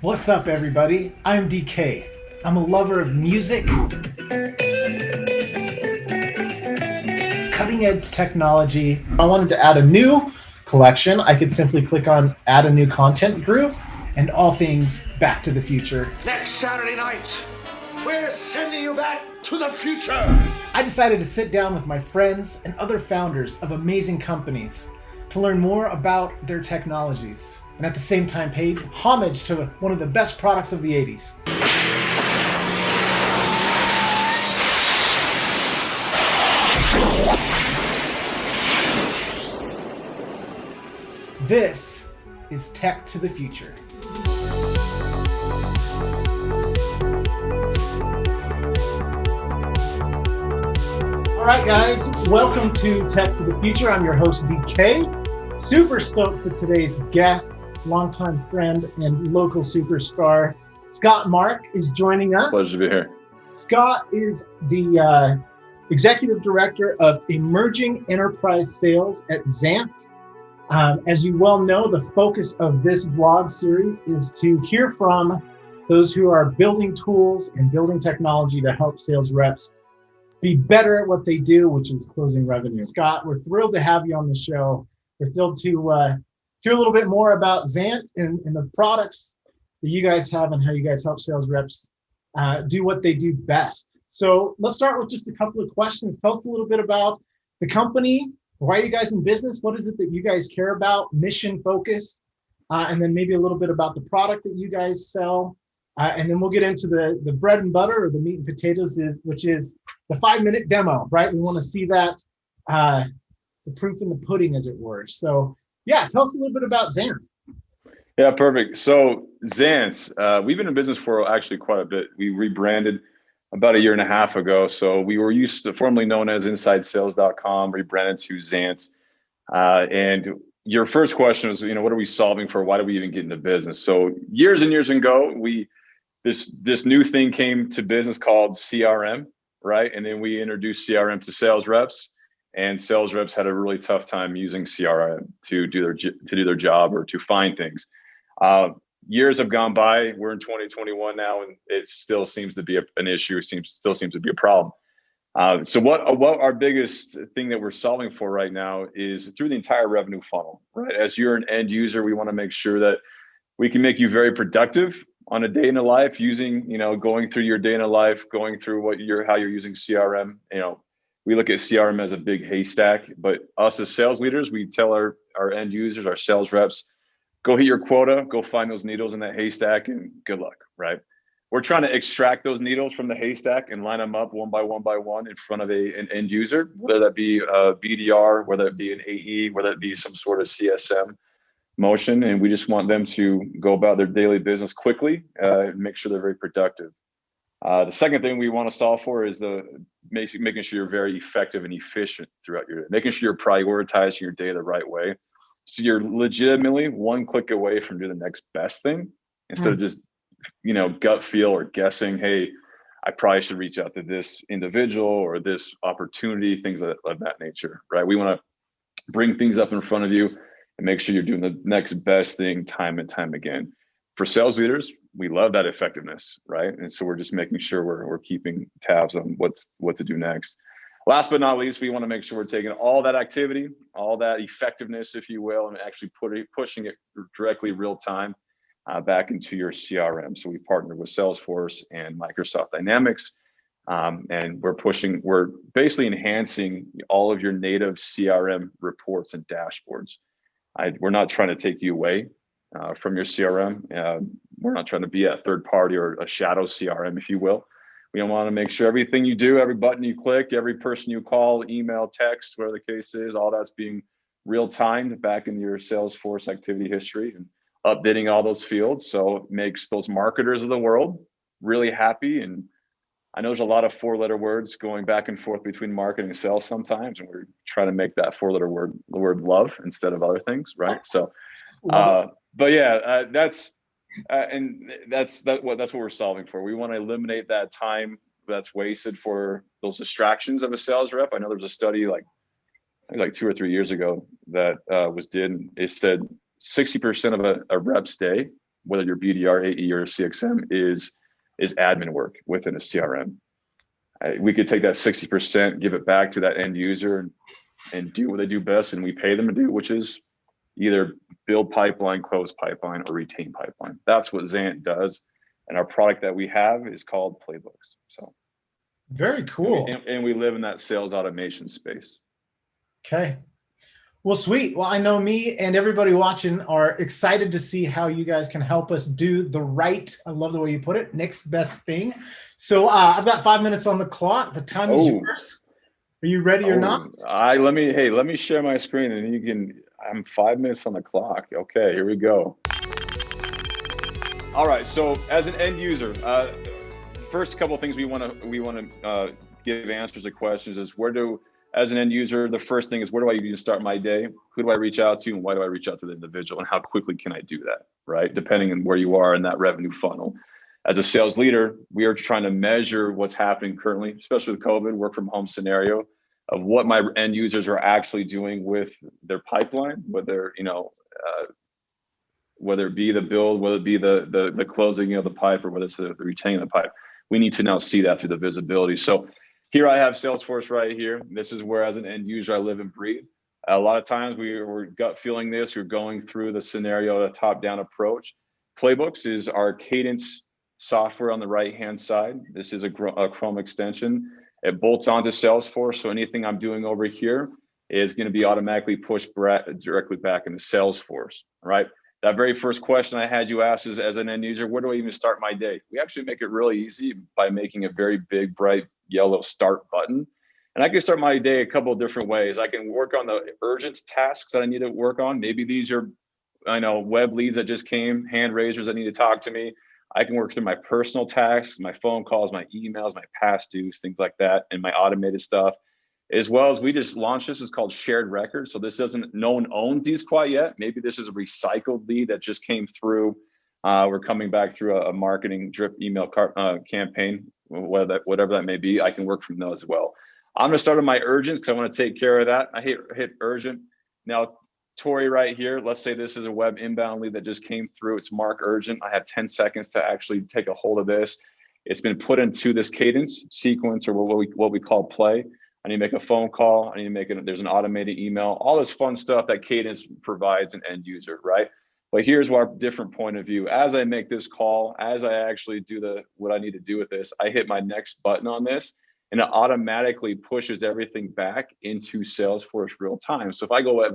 What's up, everybody? I'm DK. I'm a lover of music, cutting edge technology. If I wanted to add a new collection, I could simply click on add a new content group and all things Back to the Future. Next Saturday night, we're sending you back to the future. I decided to sit down with my friends and other founders of amazing companies to learn more about their technologies and at the same time pay homage to one of the best products of the 80s. This is Tech to the Future. All right, guys, welcome to Tech to the Future. I'm your host, DK. Super stoked for today's guest, longtime friend and local superstar, Scott Mark, is joining us. Pleasure to be here. Scott is the Executive Director of Emerging Enterprise Sales at XANT. As you well know, the focus of this vlog series is to hear from those who are building tools and building technology to help sales reps be better at what they do, which is closing revenue. Scott, we're thrilled to have you on the show. We're thrilled to hear a little bit more about XANT and the products that you guys have and how you guys help sales reps do what they do best. So let's start with just a couple of questions. Tell us a little bit about the company. Why are you guys in business? What is it that you guys care about? Mission focus, and then maybe a little bit about the product that you guys sell. And then we'll get into the bread and butter or the meat and potatoes, which is the 5-minute demo, right? We want to see that, the proof in the pudding, as it were. So yeah, tell us a little bit about XANT. Yeah, perfect. So XANT, we've been in business for actually quite a bit. We rebranded about 1.5 years ago. So we were used to formerly known as InsideSales.com, rebranded to XANT. And your first question was, what are we solving for? Why do we even get into business? So years and years ago, this new thing came to business called CRM, right? And then we introduced CRM to sales reps, and sales reps had a really tough time using CRM to do their job or to find things. Years have gone by. We're in 2021 now, and it still seems to be an issue. Still seems to be a problem. So what our biggest thing that we're solving for right now is through the entire revenue funnel, right? As you're an end user, we want to make sure that we can make you very productive on a day in the life using, going through your day in the life, going through how you're using CRM. We look at CRM as a big haystack, but us as sales leaders, we tell our end users, our sales reps, go hit your quota, go find those needles in that haystack, and good luck, right? We're trying to extract those needles from the haystack and line them up one by one in front of an end user, whether that be a BDR, whether it be an AE, whether it be some sort of CSM motion. And we just want them to go about their daily business quickly, and make sure they're very productive. The second thing we want to solve for is making sure you're very effective and efficient throughout your day, making sure you're prioritizing your day the right way. So you're legitimately one click away from doing the next best thing instead of just, gut feel or guessing, hey, I probably should reach out to this individual or this opportunity, things of that nature, right? We want to bring things up in front of you and make sure you're doing the next best thing time and time again. For sales leaders, we love that effectiveness, right? And so we're just making sure we're keeping tabs on what to do next. Last but not least, we want to make sure we're taking all that activity, all that effectiveness, if you will, and actually pushing it directly real time back into your CRM. So we partnered with Salesforce and Microsoft Dynamics, and we're basically enhancing all of your native CRM reports and dashboards. We're not trying to take you away from your CRM. We're not trying to be a third party or a shadow CRM, if you will. We want to make sure everything you do, every button you click, every person you call, email, text, whatever the case is, all that's being real timed back in your Salesforce activity history and updating all those fields. So it makes those marketers of the world really happy. And I know there's a lot of 4-letter words going back and forth between marketing and sales sometimes, and we're trying to make that 4-letter word the word love instead of other things, right? So, but yeah, that's what we're solving for. We want to eliminate that time that's wasted for those distractions of a sales rep. I know there was a study like 2 or 3 years ago that was did. It said 60% of a rep's day whether you're BDR, AE, or CXM, is admin work within a CRM. We could take that 60%, give it back to that end user, and do what they do best, and we pay them to do, which is either build pipeline, close pipeline, or retain pipeline. That's what XANT does, and our product that we have is called Playbooks. So very cool. And we live in that sales automation space. Okay. Well, sweet. Well, I know me and everybody watching are excited to see how you guys can help us do the right, I love the way you put it, next best thing. So I've got 5 minutes on the clock. The time is yours. Are you ready or not? Let me share my screen, and you can. I'm 5 minutes on the clock. Okay, here we go. All right. So as an end user, first couple of things we want to give answers to questions is as an end user, the first thing is, where do I even start my day? Who do I reach out to, and why do I reach out to the individual, and how quickly can I do that, right? Depending on where you are in that revenue funnel. As a sales leader, we are trying to measure what's happening currently, especially with COVID, work from home scenario, of what my end users are actually doing with their pipeline, whether it be the build, whether it be the closing of the pipe, or whether it's the retaining the pipe. We need to now see that through the visibility. So here I have Salesforce right here. This is where, as an end user, I live and breathe. A lot of times we're gut feeling this. We're going through the scenario, a top-down approach. Playbooks is our cadence software on the right-hand side. This is a Chrome extension. It bolts onto Salesforce. So anything I'm doing over here is going to be automatically pushed directly back into Salesforce, right? That very first question I had you ask is, as an end user, where do I even start my day? We actually make it really easy by making a very big, bright yellow start button. And I can start my day a couple of different ways. I can work on the urgent tasks that I need to work on. Maybe these are, web leads that just came, hand raisers that need to talk to me. I can work through my personal tasks, my phone calls, my emails, my past dues, things like that, and my automated stuff. As well as, we just launched this, is called shared records. So this no one owns these quite yet. Maybe this is a recycled lead that just came through. We're coming back through a marketing drip email campaign, whatever that may be. I can work from those as well. I'm gonna start on my urgent because I want to take care of that. I hit urgent. Now, Tori right here, let's say this is a web inbound lead that just came through. It's marked urgent. I have 10 seconds to actually take a hold of this. It's been put into this cadence sequence, or what we call play. I need to make a phone call. I need to make it. There's an automated email. All this fun stuff that Cadence provides an end user, right? But here's our different point of view. As I make this call, as I actually do what I need to do with this, I hit my next button on this, and it automatically pushes everything back into Salesforce real time. So if I go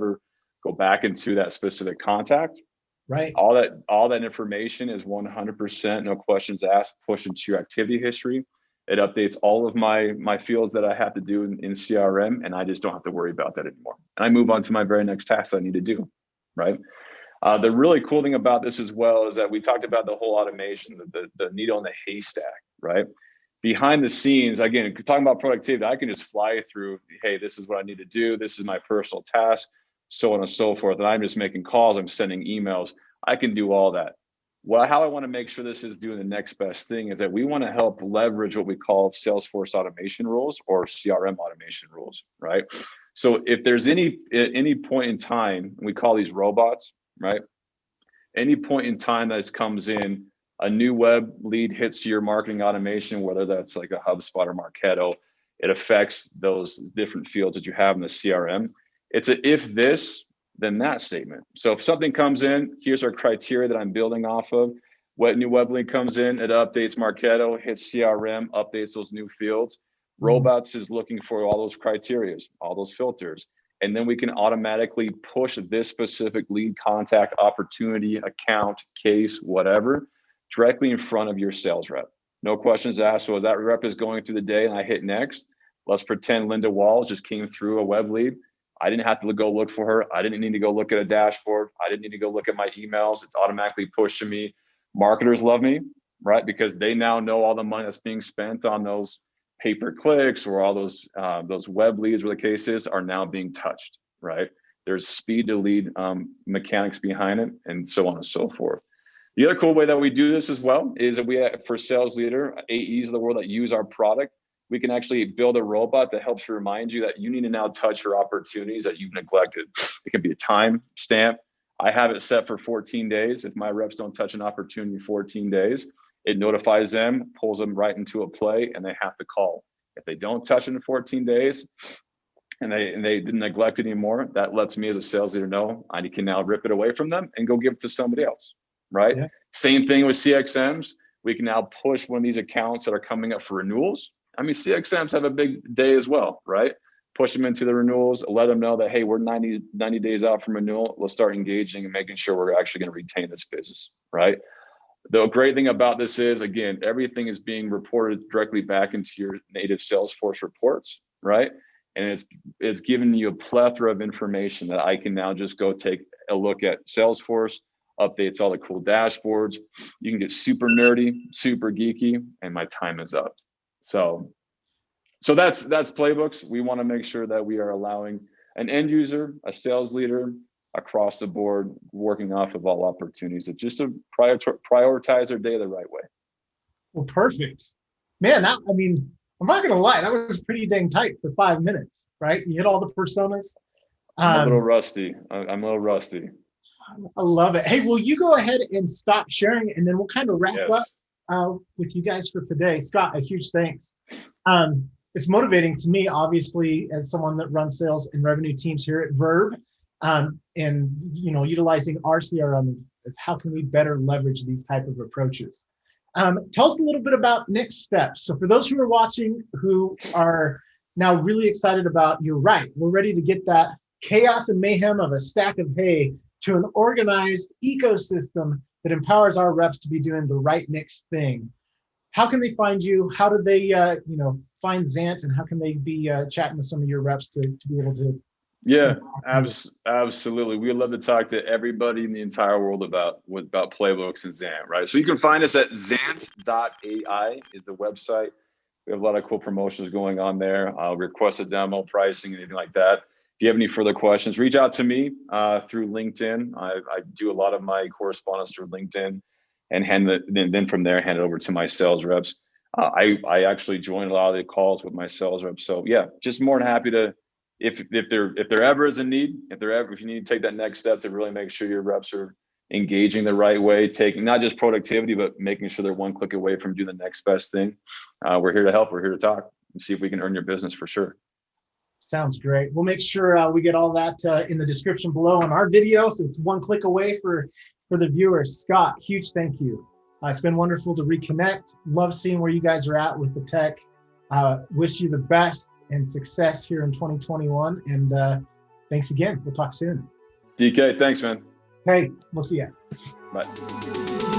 back into that specific contact, right, all that information is 100%, no questions asked, pushed into your activity history. It updates all of my fields that I have to do in CRM, and I just don't have to worry about that anymore. And I move on to my very next task I need to do, right? The really cool thing about this as well is that we talked about the whole automation, the needle in the haystack, right? Behind the scenes, again, talking about productivity, I can just fly through, hey, this is what I need to do. This is my personal task, so on and so forth. And I'm just making calls, I'm sending emails. I can do all that. Well, how I want to make sure this is doing the next best thing is that we want to help leverage what we call Salesforce automation rules, or CRM automation rules, right? So if there's any point in time, we call these robots, right? Any point in time that comes in, a new web lead hits your marketing automation, whether that's like a HubSpot or Marketo, it affects those different fields that you have in the CRM. It's a if this, then that statement. So if something comes in, here's our criteria that I'm building off of. What new web link comes in, it updates Marketo, hits CRM, updates those new fields. Robots is looking for all those criteria, all those filters. And then we can automatically push this specific lead, contact, opportunity, account, case, whatever, directly in front of your sales rep. No questions asked. So as that rep is going through the day and I hit next, let's pretend Linda Walls just came through a web lead. I didn't have to go look for her. I didn't need to go look at a dashboard. I didn't need to go look at my emails. It's automatically pushed to me. Marketers love me, right? Because they now know all the money that's being spent on those pay-per-clicks, or all those web leads, where the case is, are now being touched, right? There's speed to lead mechanics behind it, and so on and so forth. The other cool way that we do this as well is that we, for sales leader, AEs of the world that use our product, we can actually build a robot that helps remind you that you need to now touch your opportunities that you've neglected. It can be a time stamp. I have it set for 14 days. If my reps don't touch an opportunity in 14 days, it notifies them, pulls them right into a play, and they have to call. If they don't touch it in 14 days and they didn't neglect it anymore, that lets me as a sales leader know I can now rip it away from them and go give it to somebody else, right? Yeah. Same thing with CXMs. We can now push one of these accounts that are coming up for renewals. I mean, CXMs have a big day as well, right? Push them into the renewals, let them know that, hey, we're 90 days out from renewal. Let's start engaging and making sure we're actually going to retain this business, right? The great thing about this is, again, everything is being reported directly back into your native Salesforce reports, right? And it's giving you a plethora of information that I can now just go take a look at. Salesforce updates all the cool dashboards. You can get super nerdy, super geeky, and my time is up. So that's playbooks. We want to make sure that we are allowing an end user, a sales leader, across the board, working off of all opportunities, just to prioritize their day the right way. Well, perfect. Man, I'm not going to lie, that was pretty dang tight for 5 minutes, right? You hit all the personas. I'm a little rusty. I'm a little rusty. I love it. Hey, will you go ahead and stop sharing, and then we'll kind of wrap up with you guys for today. Scott, a huge thanks. It's motivating to me, obviously, as someone that runs sales and revenue teams here at Verb, and utilizing our CRM. How can we better leverage these type of approaches? Tell us a little bit about next steps. So for those who are watching, who are now really excited about, you're right, we're ready to get that chaos and mayhem of a stack of hay to an organized ecosystem that empowers our reps to be doing the right next thing. How can they find you? How do they, find XANT, and how can they be chatting with some of your reps to be able to? Yeah, absolutely. We would love to talk to everybody in the entire world about playbooks and XANT, right? So you can find us at XANT.ai is the website. We have a lot of cool promotions going on there. Request a demo, pricing, anything like that. If you have any further questions, reach out to me through LinkedIn. I do a lot of my correspondence through LinkedIn, and then from there, hand it over to my sales reps. I actually join a lot of the calls with my sales reps. So yeah, just more than happy to, if there ever is a need, if you need to take that next step to really make sure your reps are engaging the right way, taking not just productivity, but making sure they're one click away from doing the next best thing. We're here to help. We're here to talk and see if we can earn your business for sure. Sounds great. We'll make sure we get all that in the description below on our video, so it's one click away for the viewers. Scott, huge thank you. It's been wonderful to reconnect. Love seeing where you guys are at with the tech. Wish you the best and success here in 2021. And thanks again. We'll talk soon. DK, thanks, man. Hey, we'll see ya. Bye.